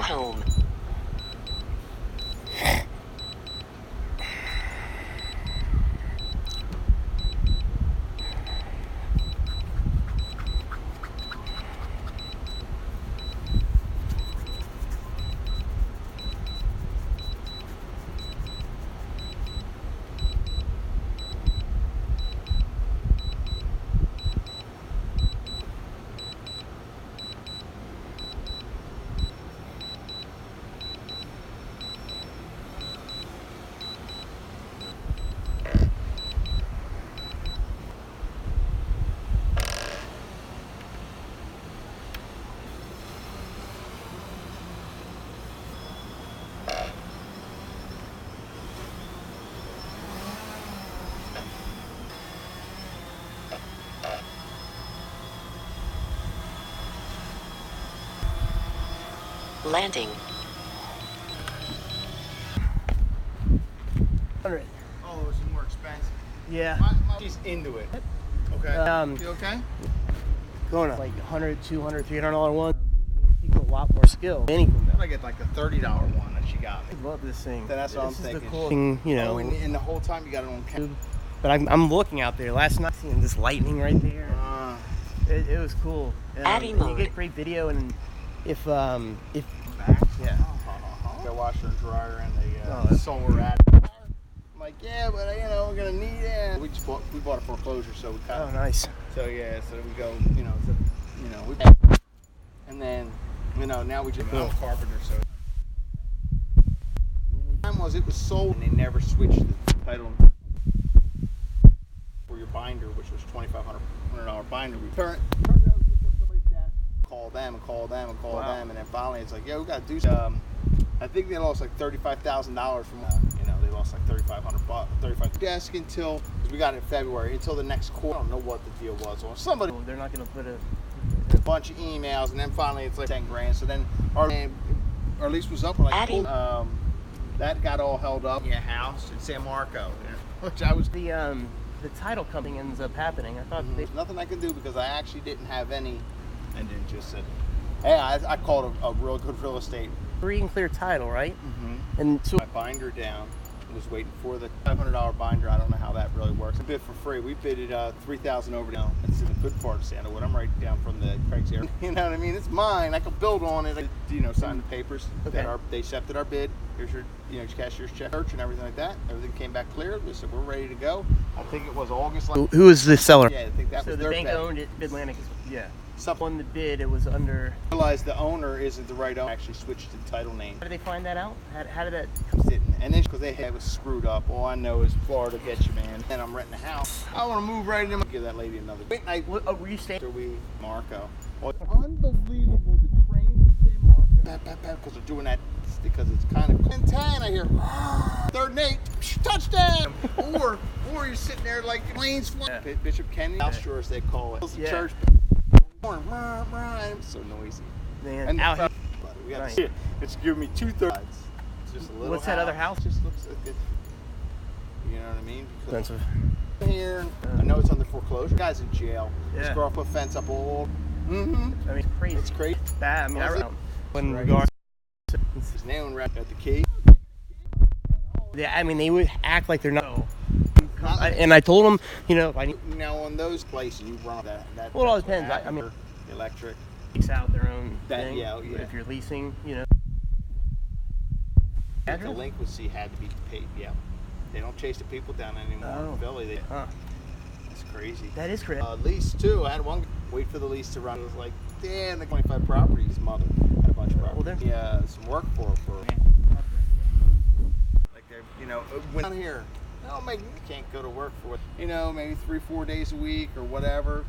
home. Landing. 100. Oh, it's more expensive. Yeah. She's into it. Okay. You okay? Going to like $100, $200, $300 one. Takes a lot more skill. Anything. I get like the $30 one that she got me. I love this thing. So that's what I'm This is thinking. the cool thing, you know. Oh, and the whole time you got it on camera. But I'm looking out there. Last night, seeing this lightning right there. It was cool. Adding and you mode. get great video, and if Back? yeah. Got washer and dryer and Oh, the solar ad. I'm like, yeah, but you know, we're gonna need it. We bought a foreclosure, so we cut. Oh, nice. So yeah, so we go, we. And then, now we just. I'm a carpenter, so. The time was it was sold, and they never switched the title for your binder, which was $2,500 binder. We turned out somebody's desk. Call them and call them and call them, and then finally it's like, yeah, we got to do something. I think they lost like $35,000 from, they lost like $35 desk until, because we got it in February, until the next quarter. I don't know what the deal was. Or somebody, They're not gonna put a bunch of emails, and then finally it's like 10 grand. So then our lease was up, like, that got all held up. Yeah, house in San Marco, which I was. the title company ends up happening. I thought There's nothing I can do because I actually didn't have any, and then just said, hey, I called a real good real estate. free and clear title, right? Mm-hmm. And so My binder down. Was waiting for the $500 binder. I don't know how that really works. I bid for free. We bid it $3,000 over now. It's in the good part of Sandalwood. I'm right down from the Craig's area. You know what I mean? It's mine. I can build on it. Sign the papers that they accepted our bid. Here's your, your cashier's check, and everything like that. Everything came back clear. We said we're ready to go. I think it was August. who is the seller? Yeah, I think that So was the their bank bet. owned it. Atlantic is Yeah. on the bid. It was under. I realized the owner isn't the right owner. Actually switched the title name. How did they find that out? How did that? Didn't. And then because it was screwed up. All I know is Florida gets you, man. And I'm renting a house. I want to move right in. Give that lady another. Were you staying? After we Marco. Unbelievable. The train to San Marco. Because they're doing that because it's kind of cool. In 10, I hear 3rd and 8, touchdown. or you're sitting there like planes flying. Yeah. Bishop Kennedy, South Shore as they call it. It's the church. It's so noisy. Man, And out here. we got to see it. It's giving me 2/3. It's just a little. What's that other house? Just looks like it. You know what I mean? Because Expensive. here, I know it's under foreclosure. Guy's in jail. This Yeah. girl put a fence up all. I mean, it's crazy. It's crazy. Bad. I mean, Was it? in Right. regard. His name right at the key. Yeah, I mean, they would act like they're not. And I told them, if I need. Now on those places you run that. Well, it all that's what depends. I happened. mean, electric. takes out their own That- thing. yeah. If you're leasing, The delinquency had to be paid. Yeah, they don't chase the people down anymore in Philly. It's crazy. That is crazy. Lease too. I had one wait for the lease to run. It was like, damn, the 25 properties. Mother had a bunch of properties. Yeah, some work for like when down here. No, you can't go to work for maybe 3-4 days a week or whatever.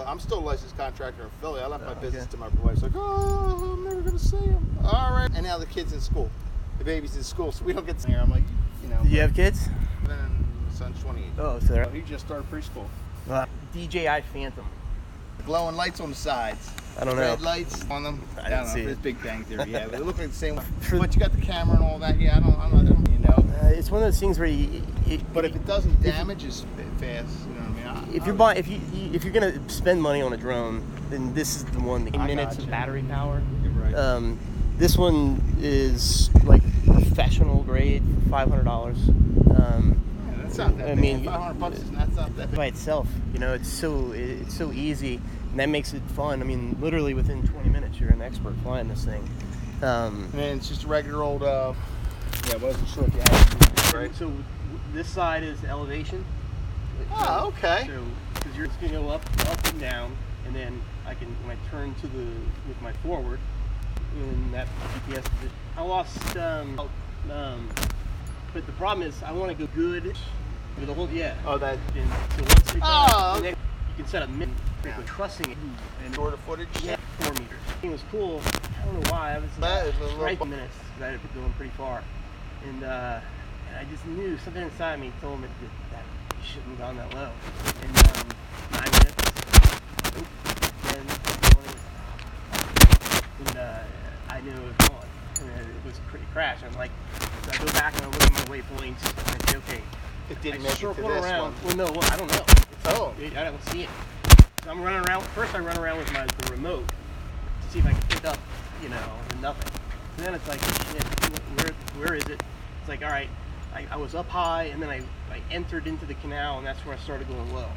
I'm still a licensed contractor in Philly. I left my business to my wife's like, oh, I'm never gonna see him. All right, and now the kid's in school. The baby's in school, so we don't get here. I'm like, Do you have kids? My son's 28. Oh, so they're He just started preschool. DJI Phantom. Glowing lights on the sides. I don't know. Red lights on them. I didn't see it. It's Big Bang Theory. Yeah, they look like the same one. But you got the camera and all that. Yeah, I don't. It's one of those things where But if it doesn't damage as fast, you know what I mean? If you're gonna spend money on a drone, then this is the one. 8 minutes of battery power. You're right. This one is like professional grade for $500. Yeah, that's not that I bad. mean, $500 is not that bad. by itself, you know, it's so easy, and that makes it fun. I mean, literally within 20 minutes, you're an expert flying this thing. And then it's just a regular old. Yeah, I wasn't sure if you had. Right. So this side is elevation. Oh, okay. So because you're just gonna go up and down, and then I can when I turn to the with my forward, in that GPS. I lost. But the problem is I want to go good with the whole. Yeah. Oh, that. And so once it Oh. and then you can set a min with trussing it and Short of footage. yeah, 4 meters. It was cool. I don't know why. I was That is a little right minutes because I had it going pretty far, and I just knew something inside me told me that you shouldn't have gone that low. And 9 minutes, and I knew it was gone, and it was pretty crash. I'm like, so I go back and I look at my waypoints, and I say, okay. It didn't I make it to circle this around. one. Well, no, I don't know. I don't see it. So I'm running around. First, I run around with the remote to see if I can pick up, you know, nothing. And then it's like, shit, where is it? It's like, all right, I was up high, and then I entered into the canal, and that's where I started going low.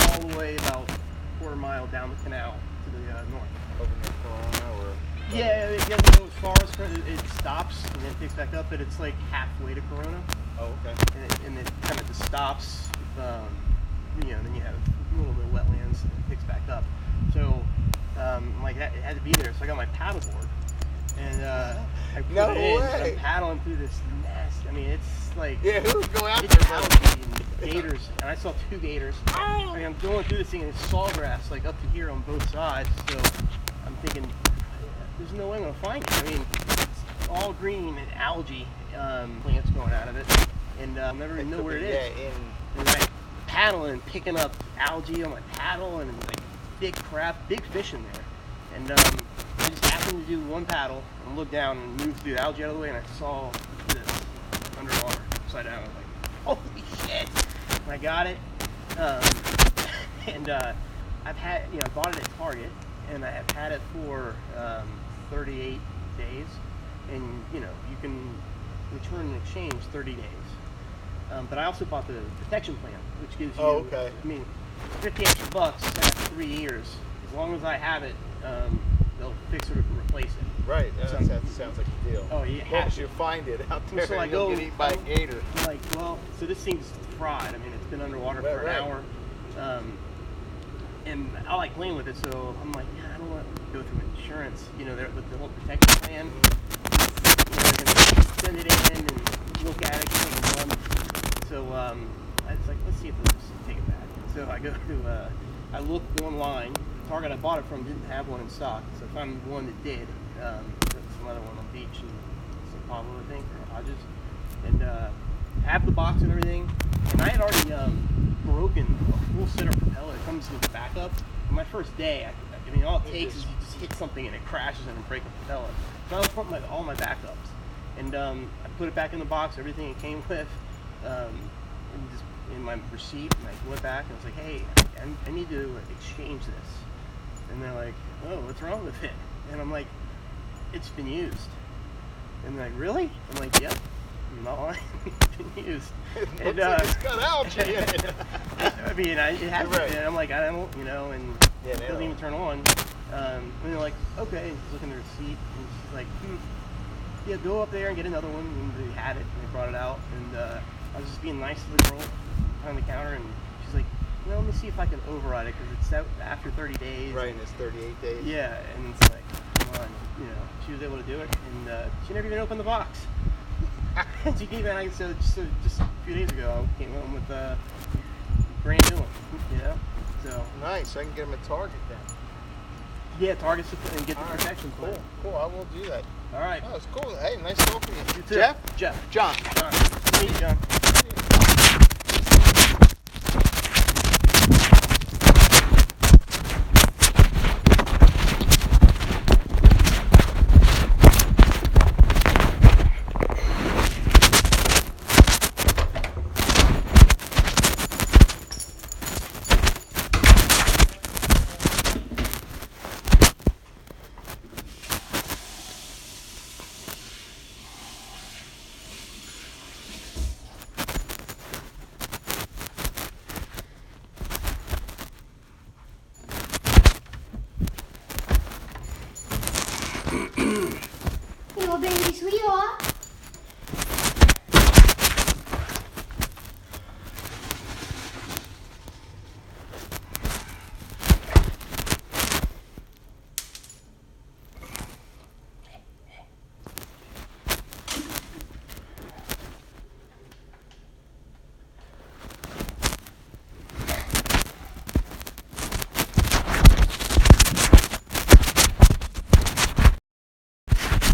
All the way about a quarter mile down the canal to the north. Over near Corona, or. Yeah, it doesn't go as far as it stops, and then picks back up, but it's like halfway to Corona. Oh, okay. And it kind of just stops. You know, then you have a little bit of wetlands, and it picks back up. So, like, it had to be there. So I got my paddleboard, and I put No it in. way. And I'm paddling through this nest. I mean, it's like Yeah, who's going out it's there? algae and gators, and I saw 2 gators. I mean, I'm going through this thing, and it's sawgrass like up to here on both sides. So I'm thinking, there's no way I'm gonna find it. I mean, it's all green and algae plants growing out of it, and I'll never even know where it is. Yeah, And I'm paddling, picking up algae on my paddle, and like big crap, big fish in there. And I just happened to do one paddle and look down and move the algae out of the way, and I saw this underwater, upside down. I was like, holy shit! And I got it. And I've had, you know, I bought it at Target, and I have had it for 38 days, and you know, you can return and exchange 30 days. But I also bought the protection plan, which gives you, okay. I mean, $50 extra after 3 years. As long as I have it, they'll fix it or replace it. Right, So that sounds like a deal. Oh, yeah. As long as you find it out there, So I you'll go- get eaten by a gator. I'm like, well, so this thing's fried. I mean, it's been underwater for an Right. hour. And I like playing with it, so I'm like, yeah, I don't want to go through insurance, you know, with the whole protection plan. You know, they're going to send it in and look at it, give it a month. So I was like, let's see if they'll just take it back. So I go to, I looked online. Target I bought it from didn't have one in stock, so I found one that did. Some other one on the beach in St. Pablo, I think, or Hodges. And have the box and everything. And I had already broken a full set of propeller. It comes with a backup. On my first day, I mean, all it takes is you just hit something and it crashes and break the propeller. So I was putting all my backups. And I put it back in the box, everything it came with, and just in my receipt. And I went back and I was like, hey, I need to exchange this. And they're like, oh, what's wrong with it? And I'm like, it's been used. And they're like, really? I'm like, yep. I'm not lying. It's been used. And, it's got algae in it. I mean, it has Right. been. I'm like, I don't, you know, and Yeah, it they doesn't don't. even turn on. And they're like, okay. And she's looking at the receipt, and she's like, yeah, go up there and get another one. And they had it, and they brought it out. And I was just being nice to the girl behind the counter, and she's like, you know, let me see if I can override it, because it's out after 30 days. Right, and it's 38 days. Yeah, and it's like, come on, you know, she was able to do it, and she never even opened the box. She came in, so just a few days ago, I came home with a brand new one, you know, so. Nice, I can get them at Target then. Yeah, Target's and get the All right, protection plan. Cool, I will do that. All right. Oh, it's cool. Hey, nice talking to you. You too. Jeff? Jeff. John. John. Meet you, John. sweetheart.